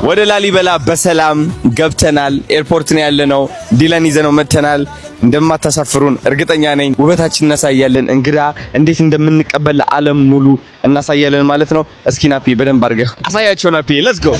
ወደ ላሊበላ በሰላም ገብተናል። ኤርፖርት ነው ያለነው። ዲላን ይዘነው መተናል። እንደማታሳፍሩን እርግጠኛ ነኝ። ውበታችን እናሳያለን። እንግዳ እንዴት እንደምንቀበል ለዓለም ሙሉ እናሳያለን ማለት ነው። እስኪ ናፒ በደንብ አድርገህ አሳያቸው። ናፒ ሌትስ ጎ።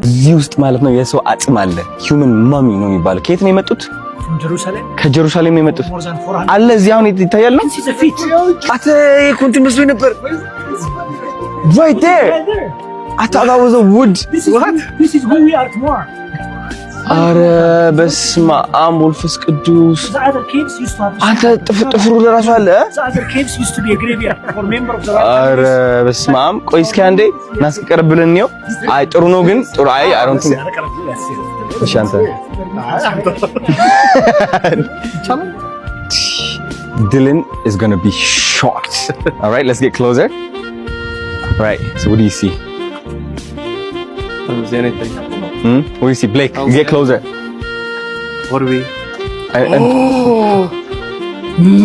እዚህ ውስጥ ማለት ነው የሰው አጽም አለ። ሂውመን ማሚ ነው የሚባለው። ከየት ነው የመጡት? ከጀሩሳሌም ነው የመጡት አለ። እዚህ አሁን ይታያል ነው አተ ኮንት መስሎኝ ነበር። right there I thought that was a wood. What? This is who we are tomorrow. አረ በስመ አብ ወልፈስ ቅዱስ። አንተ ጥፍሩ ለራሱ አለ። አረ በስመ አብ። ቆይ እስኪ አንዴ እናስቀርብልን ነው። አይ ጥሩ ነው ግን ጥሩ አይ I don't think እሺ አንተ Dylan is going to be shocked. All right, let's get closer. All right, so what do you see? I don't see anything. What do you see? Blake, get closer. What do we?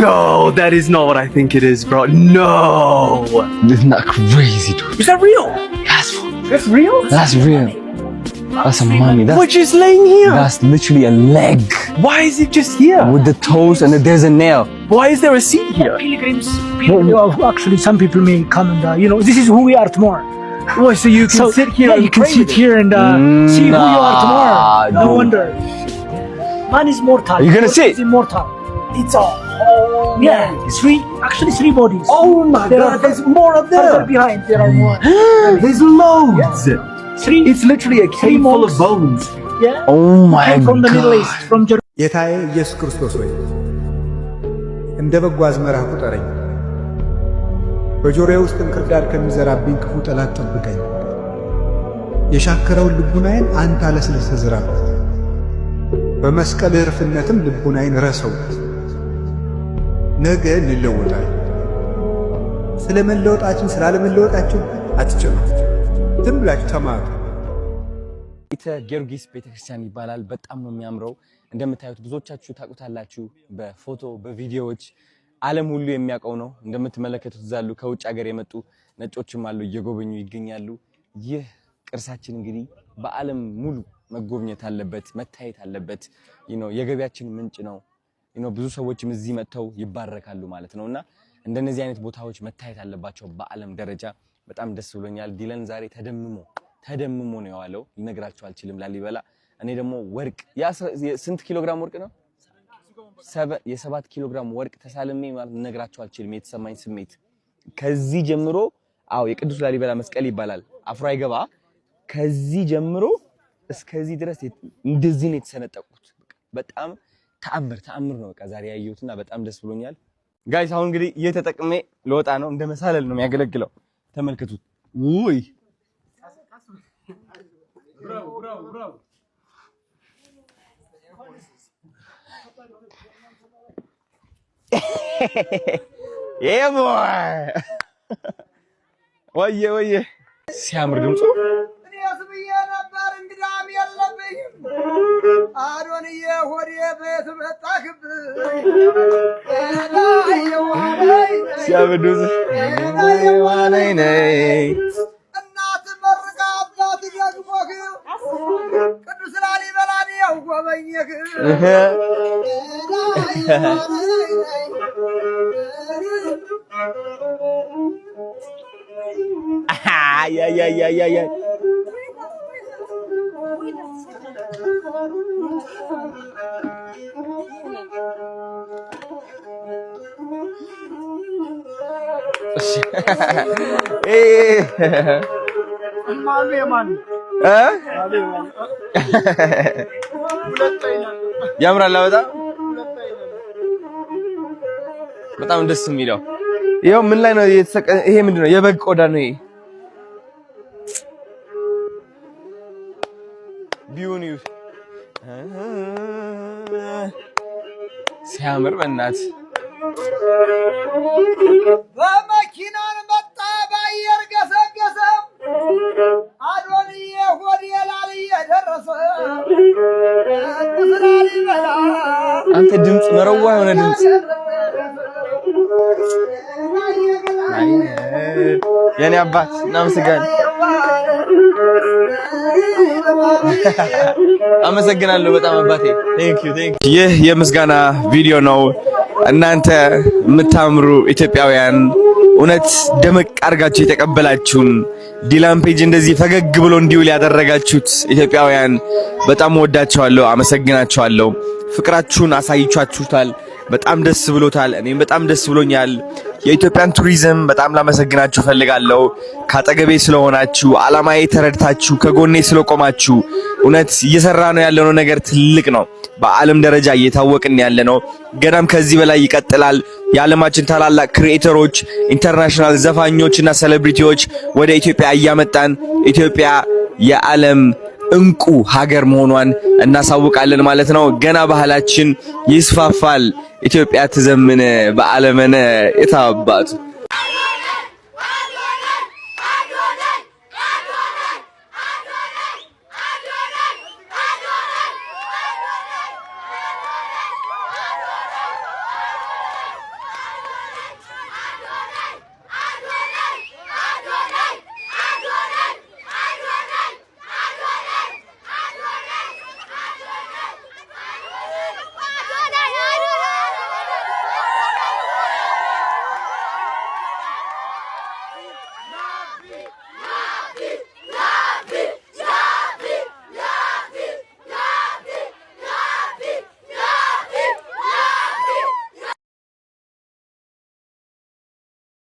No, that is not what I think it is, bro. No. Isn't that crazy, dude? Is that real? That's real? That's real. That's a mummy. We're just laying here. That's literally a leg. Why is it just here? With the toes and there's a nail. Why is there a seat here? Pilgrims. Actually, some people may come and, this is who we are tomorrow. Oh, so you can sit here. Yeah, you can sit here and see who you are tomorrow. No wonder. Man is mortal. You're gonna sit? Is immortal. It's a whole. Yeah, three bodies. Oh my God! There's more of them. Further behind, there are more. There's loads. Yeah. Three. It's literally a cave full of bones. Yeah. Oh my God. From the Middle East, from Jerusalem. የታየ ኢየሱስ ክርስቶስ ሆይ እንደ በጎ አዝመራ ቁጠረኝ፣ በጆሮዬ ውስጥ እንክርዳድ ከሚዘራብኝ ክፉ ጠላት ጠብቀኝ። የሻከረውን ልቡናዬን አንተ አለስልሰህ ዝራ፣ በመስቀል እርፍነትም ልቡናዬን ረሰው። ነገ እንለወጣለን። ስለ መለወጣችን ስለ አለመለወጣችን አትጨነቁ፣ ዝም ብላችሁ ተማሩ። ቤተ ጊዮርጊስ ቤተክርስቲያን ይባላል። በጣም ነው የሚያምረው። እንደምታዩት ብዙዎቻችሁ ታውቁታላችሁ በፎቶ በቪዲዮዎች ዓለም ሁሉ የሚያውቀው ነው። እንደምትመለከቱት ዛሉ ከውጭ ሀገር የመጡ ነጮችም አሉ እየጎበኙ ይገኛሉ። ይህ ቅርሳችን እንግዲህ በዓለም ሙሉ መጎብኘት አለበት፣ መታየት አለበት። የገቢያችን ምንጭ ነው። ብዙ ሰዎችም እዚህ መጥተው ይባረካሉ ማለት ነውና እንደነዚህ አይነት ቦታዎች መታየት አለባቸው በዓለም ደረጃ። በጣም ደስ ብሎኛል። ዲለን ዛሬ ተደምሞ ነው የዋለው። ልነግራችሁ አልችልም። ላሊበላ እኔ ደግሞ ወርቅ ስንት ኪሎ ግራም ወርቅ ነው? 7 ኪሎ ግራም ወርቅ ተሳልሜ ማለት ልነግራችሁ አልችልም። የተሰማኝ ስሜት ከዚህ ጀምሮ የቅዱስ ላሊበላ መስቀል ይባላል አፍሮ አይገባ። ከዚህ ጀምሮ እስከዚህ ድረስ እንደዚህ ነው የተሰነጠቁት። በጣም ተአምር ነው በቃ ዛሬ ያየሁትና በጣም ደስ ብሎኛል። ጋይስ አሁን እንግዲህ እየተጠቅሜ ለወጣ ነው። እንደ መሳለል ነው የሚያገለግለው። ተመልከቱት። ውይ ወየ ሲያምር ድምፁ ነበር እንግዳም የለብኝም አዶንዬ ሆዴ ቤት መጣክብኝ ሲያምር ድምፁ እናት መርቃ አባት ደግሞህ ቅዱስ ላሊበላን ያጎበኘህ አያ ያምራል። በጣም ደስ የሚለው ይሄው ምን ላይ ነው የተሰቀ? ይሄ ምንድነው? የበግ ቆዳ ነው ይሄ። ቢዩኒው ሲያምር በእናት በመኪናን መጣ ባየር ገሰገሰ አዶንዬ ሆዴ ላልዬ ደረሰ ላሊበላ አንተ ድምፅ መረዋ የሆነ ድምፅ የኔ አባት እናመሰግናለን። አመሰግናለሁ በጣም አባቴ። ቴንክ ዩ። ይህ የምስጋና ቪዲዮ ነው። እናንተ የምታምሩ ኢትዮጵያውያን እውነት ደመቅ አድርጋችሁ የተቀበላችሁን ዲላን ፔጅ እንደዚህ ፈገግ ብሎ እንዲውል ያደረጋችሁት ኢትዮጵያውያን በጣም ወዳችኋለሁ፣ አመሰግናችኋለሁ። ፍቅራችሁን አሳይቻችሁታል። በጣም ደስ ብሎታል። እኔም በጣም ደስ ብሎኛል። የኢትዮጵያን ቱሪዝም በጣም ላመሰግናችሁ ፈልጋለሁ። ካጠገቤ ስለሆናችሁ፣ አላማዬ ተረድታችሁ ከጎኔ ስለቆማችሁ እውነት እየሰራ ነው ያለነው ነገር ትልቅ ነው። በዓለም ደረጃ እየታወቅን ያለነው ገናም ከዚህ በላይ ይቀጥላል። የዓለማችን ታላላቅ ክሪኤተሮች፣ ኢንተርናሽናል ዘፋኞችና ሴሌብሪቲዎች ወደ ኢትዮጵያ እያመጣን ኢትዮጵያ የዓለም እንቁ ሀገር መሆኗን እናሳውቃለን ማለት ነው። ገና ባህላችን ይስፋፋል። ኢትዮጵያ ትዘምን በዓለመነ የታባቱ